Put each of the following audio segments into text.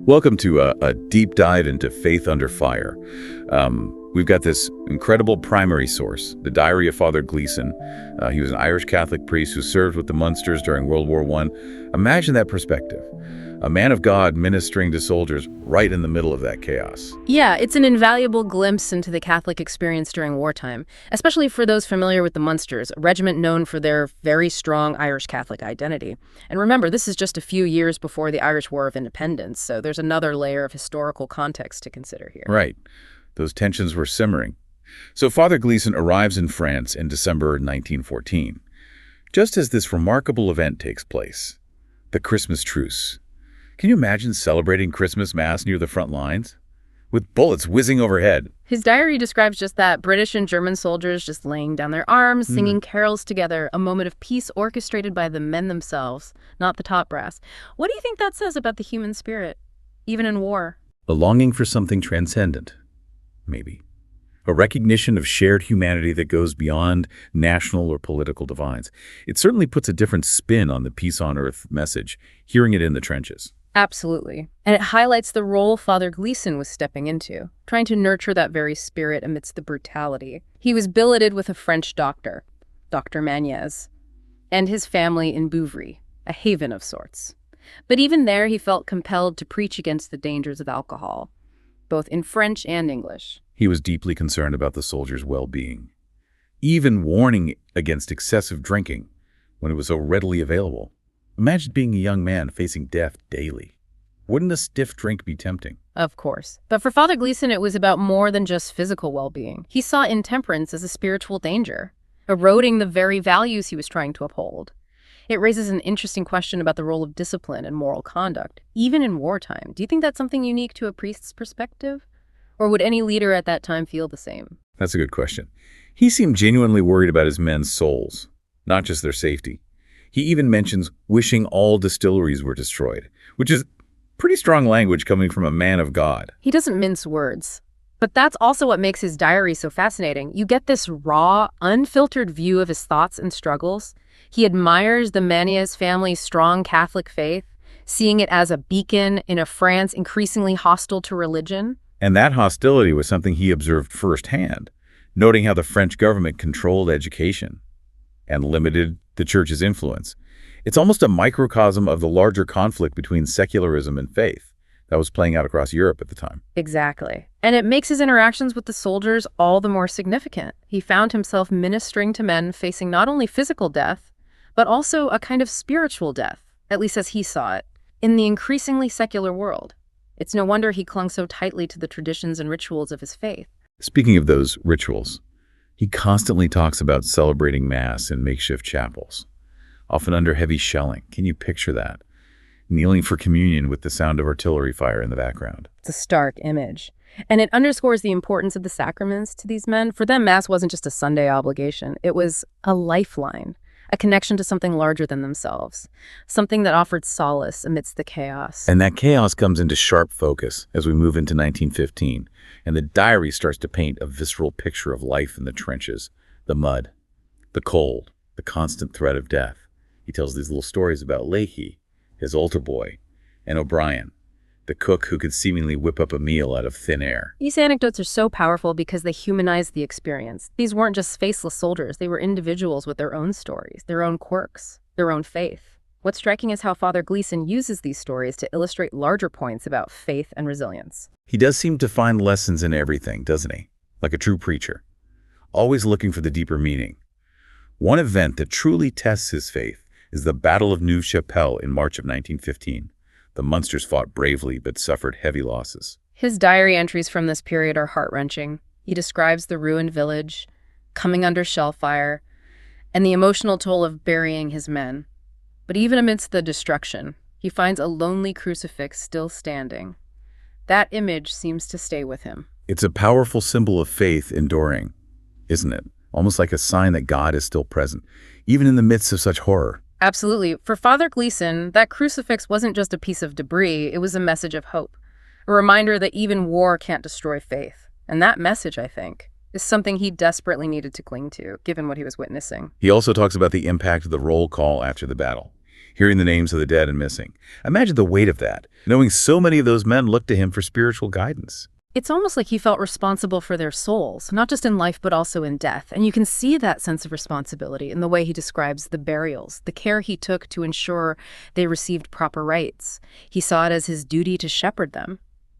Welcome to a deep dive into faith under fire. We've got this incredible primary source, the Diary of Father Gleeson. He was an Irish Catholic priest who served with the Munsters during World War I. Imagine that perspective. A man of God ministering to soldiers right in the middle of that chaos. Yeah, it's an invaluable glimpse into the Catholic experience during wartime, especially for those familiar with the Munsters, a regiment known for their very strong Irish Catholic identity. And remember, this is just a few years before the Irish War of Independence, so there's another layer of historical context to consider here. Right. Those tensions were simmering. So Father Gleeson arrives in France in December 1914. Just as this remarkable event takes place, the Christmas truce. Can you imagine celebrating Christmas Mass near the front lines? With bullets whizzing overhead. His diary describes just that, British and German soldiers just laying down their arms, singing carols together, a moment of peace orchestrated by the men themselves, not the top brass. What do you think that says about the human spirit, even in war? A longing for something transcendent, maybe. A recognition of shared humanity that goes beyond national or political divides. It certainly puts a different spin on the peace on earth message, hearing it in the trenches. Absolutely. And it highlights the role Father Gleeson was stepping into, trying to nurture that very spirit amidst the brutality. He was billeted with a French doctor, Dr. Magnez, and his family in Bouvry, a haven of sorts. But even there, he felt compelled to preach against the dangers of alcohol, both in French and English. He was deeply concerned about the soldiers' well-being, even warning against excessive drinking when it was so readily available. Imagine being a young man facing death daily. Wouldn't a stiff drink be tempting? Of course. But for Father Gleeson, it was about more than just physical well-being. He saw intemperance as a spiritual danger, eroding the very values he was trying to uphold. It raises an interesting question about the role of discipline and moral conduct, even in wartime. Do you think that's something unique to a priest's perspective? Or would any leader at that time feel the same? That's a good question. He seemed genuinely worried about his men's souls, not just their safety. He even mentions wishing all distilleries were destroyed, which is pretty strong language coming from a man of God. He doesn't mince words. But that's also what makes his diary so fascinating. You get this raw, unfiltered view of his thoughts and struggles. He admires the Magnez family's strong Catholic faith, seeing it as a beacon in a France increasingly hostile to religion. And that hostility was something he observed firsthand, noting how the French government controlled education and limited the church's influence. It's almost a microcosm of the larger conflict between secularism and faith that was playing out across Europe at the time. Exactly. And it makes his interactions with the soldiers all the more significant. He found himself ministering to men facing not only physical death, but also a kind of spiritual death, at least as he saw it, in the increasingly secular world. It's no wonder he clung so tightly to the traditions and rituals of his faith. Speaking of those rituals, he constantly talks about celebrating Mass in makeshift chapels, often under heavy shelling. Can you picture that? Kneeling for communion with the sound of artillery fire in the background. It's a stark image. And it underscores the importance of the sacraments to these men. For them, Mass wasn't just a Sunday obligation. It was a lifeline, a connection to something larger than themselves, something that offered solace amidst the chaos. And that chaos comes into sharp focus as we move into 1915, and the diary starts to paint a visceral picture of life in the trenches, the mud, the cold, the constant threat of death. He tells these little stories about Leahy, his altar boy, and O'Brien, the cook who could seemingly whip up a meal out of thin air. These anecdotes are so powerful because they humanize the experience. These weren't just faceless soldiers. They were individuals with their own stories, their own quirks, their own faith. What's striking is how Father Gleeson uses these stories to illustrate larger points about faith and resilience. He does seem to find lessons in everything, doesn't he? Like a true preacher, always looking for the deeper meaning. One event that truly tests his faith is the Battle of Neuve Chapelle in March of 1915. The Munsters fought bravely but suffered heavy losses. His diary entries from this period are heart-wrenching. He describes the ruined village, coming under shell fire, and the emotional toll of burying his men. But even amidst the destruction, he finds a lonely crucifix still standing. That image seems to stay with him. It's a powerful symbol of faith enduring, isn't it? Almost like a sign that God is still present, even in the midst of such horror. Absolutely. For Father Gleeson, that crucifix wasn't just a piece of debris, it was a message of hope. A reminder that even war can't destroy faith. And that message, I think, is something he desperately needed to cling to, given what he was witnessing. He also talks about the impact of the roll call after the battle. hearing the names of the dead and missing. Imagine the weight of that, knowing so many of those men looked to him for spiritual guidance. It's almost like he felt responsible for their souls, not just in life but also in death. And you can see that sense of responsibility in the way he describes the burials, the care he took to ensure they received proper rites. He saw it as his duty to shepherd them,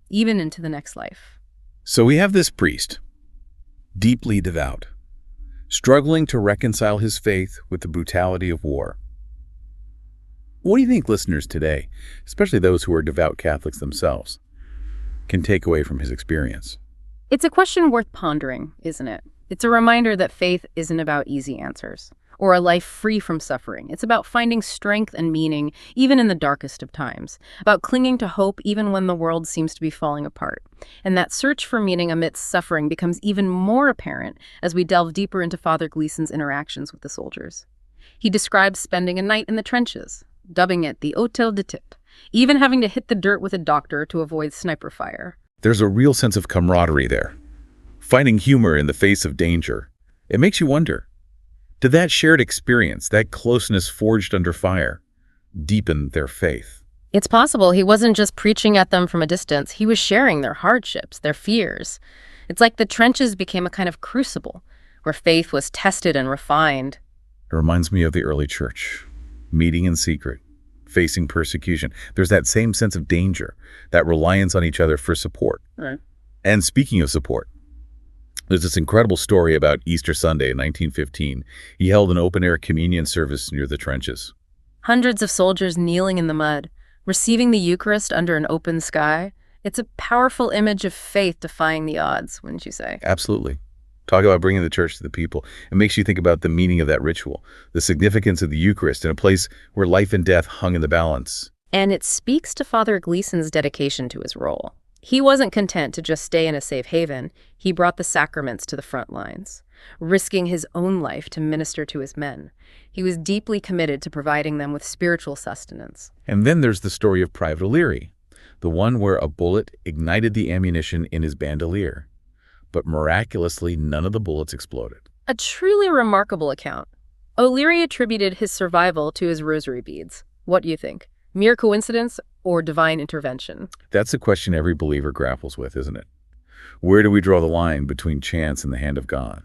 even into the next life. So we have this priest, deeply devout, struggling to reconcile his faith with the brutality of war. What do you think listeners today, especially those who are devout Catholics themselves, can take away from his experience? It's a question worth pondering, isn't it? It's a reminder that faith isn't about easy answers or a life free from suffering. It's about finding strength and meaning even in the darkest of times, about clinging to hope even when the world seems to be falling apart. And that search for meaning amidst suffering becomes even more apparent as we delve deeper into Father Gleeson's interactions with the soldiers. He describes spending a night in the trenches, dubbing it the Hôtel de Type, even having to hit the dirt with a doctor to avoid sniper fire. There's a real sense of camaraderie there. Finding humor in the face of danger. It makes you wonder, did that shared experience, that closeness forged under fire, deepen their faith? It's possible he wasn't just preaching at them from a distance. He was sharing their hardships, their fears. It's like the trenches became a kind of crucible where faith was tested and refined. It reminds me of the early church, meeting in secret, facing persecution. There's that same sense of danger, that reliance on each other for support. Right. And speaking of support, there's this incredible story about Easter Sunday in 1915. He held an open-air communion service near the trenches. Hundreds of soldiers kneeling in the mud, receiving the Eucharist under an open sky. It's a powerful image of faith defying the odds, wouldn't you say? Absolutely. Talk about bringing the church to the people. It makes you think about the meaning of that ritual, the significance of the Eucharist in a place where life and death hung in the balance. And it speaks to Father Gleeson's dedication to his role. He wasn't content to just stay in a safe haven. He brought the sacraments to the front lines, risking his own life to minister to his men. He was deeply committed to providing them with spiritual sustenance. And then there's the story of Private O'Leary, the one where a bullet ignited the ammunition in his bandolier. But miraculously, none of the bullets exploded. A truly remarkable account. O'Leary attributed his survival to his rosary beads. What do you think? Mere coincidence or divine intervention? That's a question every believer grapples with, isn't it? Where do we draw the line between chance and the hand of God?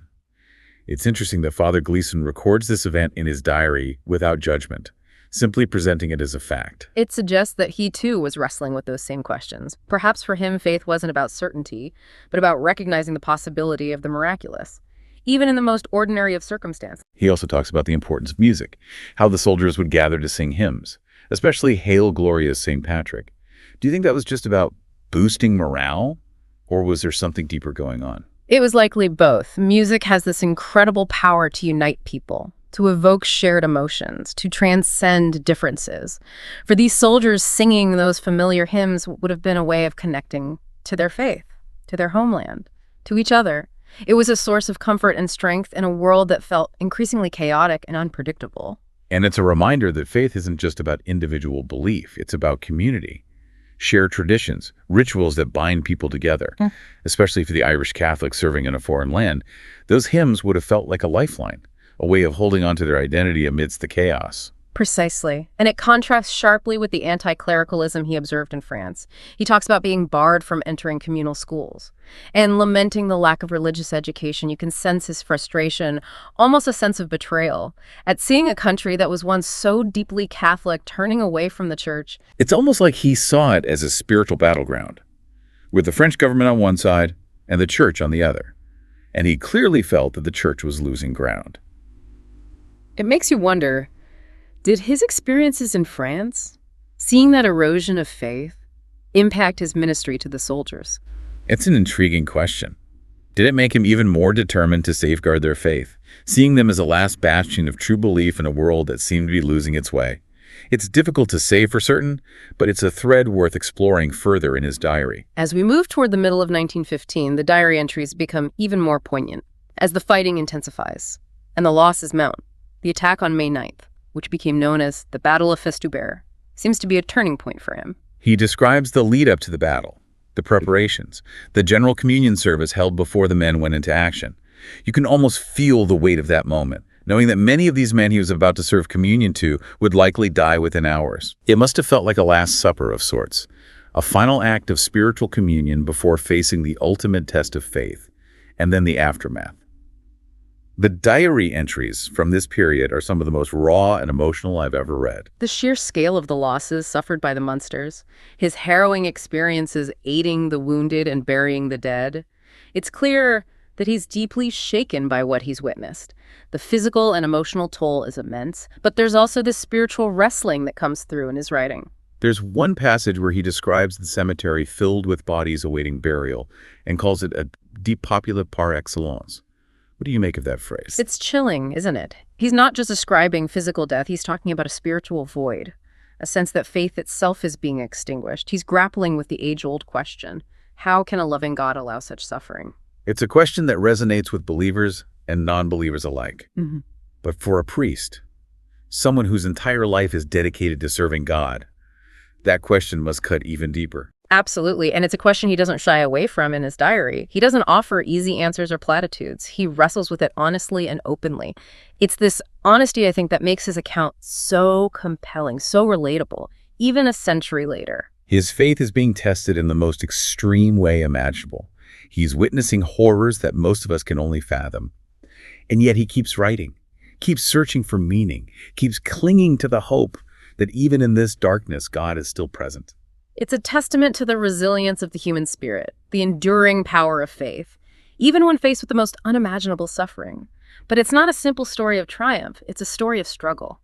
It's interesting that Father Gleeson records this event in his diary without judgment, simply presenting it as a fact. It suggests that he too was wrestling with those same questions. Perhaps for him, faith wasn't about certainty, but about recognizing the possibility of the miraculous, even in the most ordinary of circumstances. He also talks about the importance of music, how the soldiers would gather to sing hymns, especially Hail Glorious St. Patrick. Do you think that was just about boosting morale, or was there something deeper going on? It was likely both. Music has this incredible power to unite people, to evoke shared emotions, to transcend differences. For these soldiers, singing those familiar hymns would have been a way of connecting to their faith, to their homeland, to each other. It was a source of comfort and strength in a world that felt increasingly chaotic and unpredictable. And it's a reminder that faith isn't just about individual belief, it's about community. Shared traditions, rituals that bind people together, especially for the Irish Catholics serving in a foreign land. Those hymns would have felt like a lifeline, a way of holding on to their identity amidst the chaos. Precisely. And it contrasts sharply with the anti-clericalism he observed in France. He talks about being barred from entering communal schools and lamenting the lack of religious education. You can sense his frustration, almost a sense of betrayal, at seeing a country that was once so deeply Catholic turning away from the church. It's almost like he saw it as a spiritual battleground, with the French government on one side and the church on the other. And he clearly felt that the church was losing ground. It makes you wonder, did his experiences in France, seeing that erosion of faith, impact his ministry to the soldiers? It's an intriguing question. Did it make him even more determined to safeguard their faith, seeing them as a last bastion of true belief in a world that seemed to be losing its way? It's difficult to say for certain, but it's a thread worth exploring further in his diary. As we move toward the middle of 1915, the diary entries become even more poignant as the fighting intensifies and the losses mount. The attack on May 9th, which became known as the Battle of Festubert, seems to be a turning point for him. He describes the lead-up to the battle, the preparations, the general communion service held before the men went into action. You can almost feel the weight of that moment, knowing that many of these men he was about to serve communion to would likely die within hours. It must have felt like a last supper of sorts, a final act of spiritual communion before facing the ultimate test of faith, and then the aftermath. The diary entries from this period are some of the most raw and emotional I've ever read. The sheer scale of the losses suffered by the Munsters, his harrowing experiences aiding the wounded and burying the dead. It's clear that he's deeply shaken by what he's witnessed. The physical and emotional toll is immense, but there's also this spiritual wrestling that comes through in his writing. There's one passage where he describes the cemetery filled with bodies awaiting burial and calls it a depopulate par excellence. What do you make of that phrase? It's chilling, isn't it? He's not just describing physical death, he's talking about a spiritual void, a sense that faith itself is being extinguished. He's grappling with the age-old question, how can a loving God allow such suffering? It's a question that resonates with believers and non-believers alike. Mm-hmm. But for a priest, someone whose entire life is dedicated to serving God, that question must cut even deeper. Absolutely, and it's a question he doesn't shy away from in his diary. He doesn't offer easy answers or platitudes. He wrestles with it honestly and openly. It's this honesty, I think, that makes his account so compelling, so relatable, even a century later. His faith is being tested in the most extreme way imaginable. He's witnessing horrors that most of us can only fathom. And yet he keeps writing, keeps searching for meaning, keeps clinging to the hope that even in this darkness, God is still present. It's a testament to the resilience of the human spirit, the enduring power of faith, even when faced with the most unimaginable suffering. But it's not a simple story of triumph. It's a story of struggle,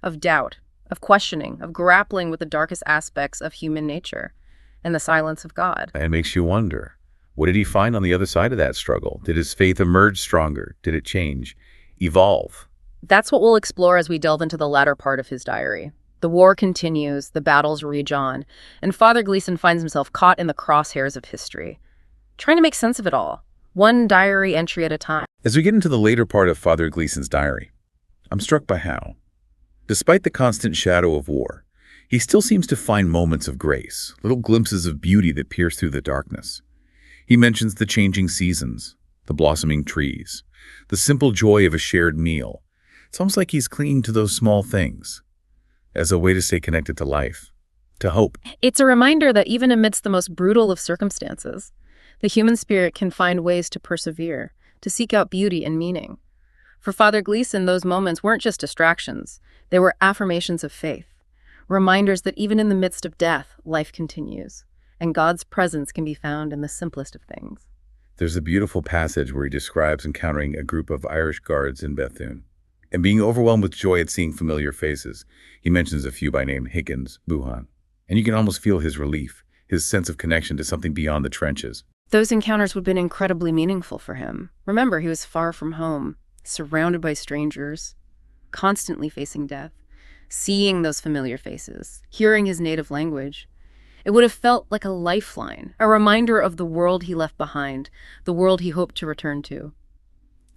of doubt, of questioning, of grappling with the darkest aspects of human nature and the silence of God. And it makes you wonder, what did he find on the other side of that struggle? Did his faith emerge stronger? Did it change, evolve? That's what we'll explore as we delve into the latter part of his diary. The war continues, the battles rage on, and Father Gleeson finds himself caught in the crosshairs of history, trying to make sense of it all, one diary entry at a time. As we get into the later part of Father Gleeson's diary, I'm struck by how, despite the constant shadow of war, he still seems to find moments of grace, little glimpses of beauty that pierce through the darkness. He mentions the changing seasons, the blossoming trees, the simple joy of a shared meal. It's almost like he's clinging to those small things as a way to stay connected to life, to hope. It's a reminder that even amidst the most brutal of circumstances, the human spirit can find ways to persevere, to seek out beauty and meaning. For Father Gleeson, those moments weren't just distractions. They were affirmations of faith, reminders that even in the midst of death, life continues, and God's presence can be found in the simplest of things. There's a beautiful passage where he describes encountering a group of Irish guards in Bethune, and being overwhelmed with joy at seeing familiar faces. He mentions a few by name, Higgins, Buhan, and you can almost feel his relief, his sense of connection to something beyond the trenches. Those encounters would have been incredibly meaningful for him. Remember, he was far from home, surrounded by strangers, constantly facing death, seeing those familiar faces, hearing his native language. It would have felt like a lifeline, a reminder of the world he left behind, the world he hoped to return to.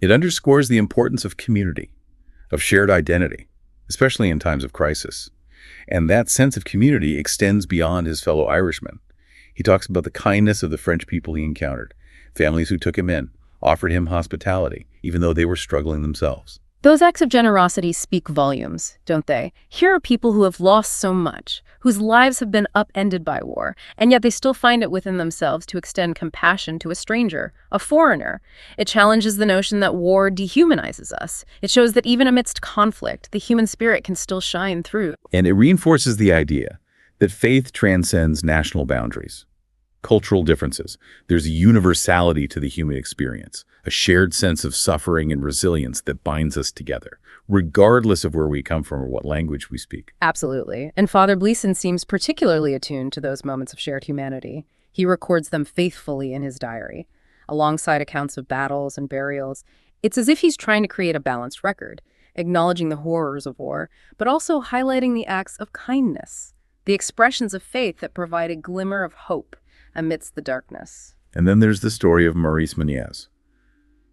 It underscores the importance of community, of shared identity, especially in times of crisis. And that sense of community extends beyond his fellow Irishmen. He talks about the kindness of the French people he encountered, families who took him in, offered him hospitality, even though they were struggling themselves. Those acts of generosity speak volumes, don't they? Here are people who have lost so much, whose lives have been upended by war, and yet they still find it within themselves to extend compassion to a stranger, a foreigner. It challenges the notion that war dehumanizes us. It shows that even amidst conflict, the human spirit can still shine through. And it reinforces the idea that faith transcends national boundaries, cultural differences. There's a universality to the human experience, a shared sense of suffering and resilience that binds us together, regardless of where we come from or what language we speak. Absolutely. And Father Gleeson seems particularly attuned to those moments of shared humanity. He records them faithfully in his diary, alongside accounts of battles and burials. It's as if he's trying to create a balanced record, acknowledging the horrors of war, but also highlighting the acts of kindness, the expressions of faith that provide a glimmer of hope amidst the darkness. And then there's the story of Maurice Meunier,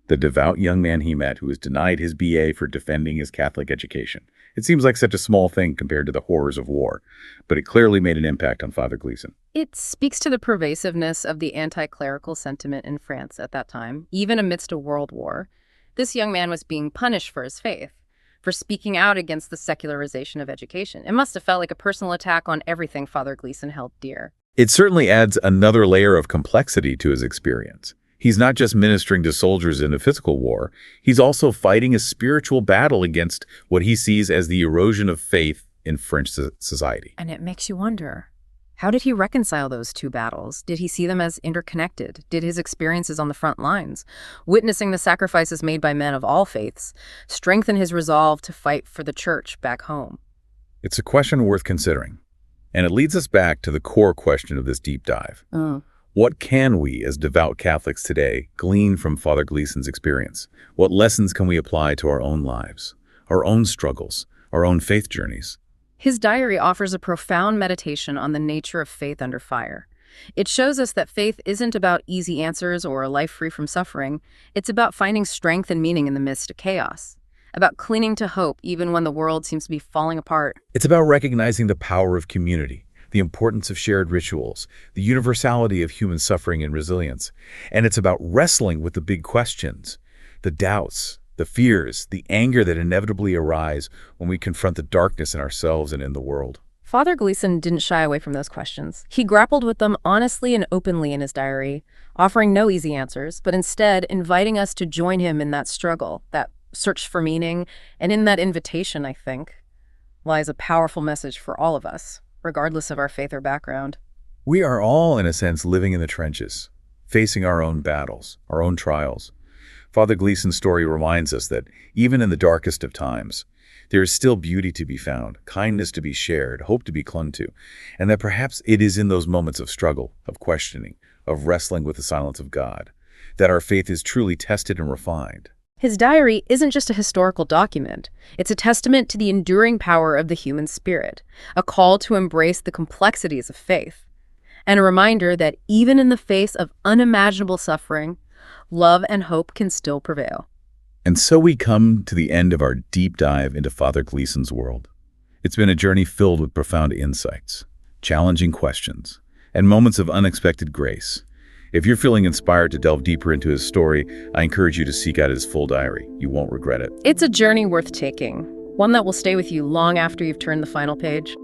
the devout young man he met who was denied his BA for defending his Catholic education. It seems like such a small thing compared to the horrors of war, but it clearly made an impact on Father Gleeson. It speaks to the pervasiveness of the anti-clerical sentiment in France at that time, even amidst a world war. This young man was being punished for his faith, for speaking out against the secularization of education. It must have felt like a personal attack on everything Father Gleeson held dear. It certainly adds another layer of complexity to his experience. He's not just ministering to soldiers in a physical war, he's also fighting a spiritual battle against what he sees as the erosion of faith in French society. And it makes you wonder, how did he reconcile those two battles? Did he see them as interconnected? Did his experiences on the front lines, witnessing the sacrifices made by men of all faiths, strengthen his resolve to fight for the church back home? It's a question worth considering, and it leads us back to the core question of this deep dive. What can we, as devout Catholics today, glean from Father Gleeson's experience? What lessons can we apply to our own lives, our own struggles, our own faith journeys? His diary offers a profound meditation on the nature of faith under fire. It shows us that faith isn't about easy answers or a life free from suffering. It's about finding strength and meaning in the midst of chaos, about clinging to hope even when the world seems to be falling apart. It's about recognizing the power of community, the importance of shared rituals, the universality of human suffering and resilience. And it's about wrestling with the big questions, the doubts, the fears, the anger that inevitably arise when we confront the darkness in ourselves and in the world. Father Gleeson didn't shy away from those questions. He grappled with them honestly and openly in his diary, offering no easy answers, but instead inviting us to join him in that struggle, that search for meaning. And in that invitation, I think, lies a powerful message for all of us, regardless of our faith or background. We are all, in a sense, living in the trenches, facing our own battles, our own trials. Father Gleeson's story reminds us that even in the darkest of times, there is still beauty to be found, kindness to be shared, hope to be clung to, and that perhaps it is in those moments of struggle, of questioning, of wrestling with the silence of God, that our faith is truly tested and refined. His diary isn't just a historical document. It's a testament to the enduring power of the human spirit, a call to embrace the complexities of faith, and a reminder that even in the face of unimaginable suffering, love and hope can still prevail. And so we come to the end of our deep dive into Father Gleeson's world. It's been a journey filled with profound insights, challenging questions, and moments of unexpected grace. If you're feeling inspired to delve deeper into his story, I encourage you to seek out his full diary. You won't regret it. It's a journey worth taking, one that will stay with you long after you've turned the final page.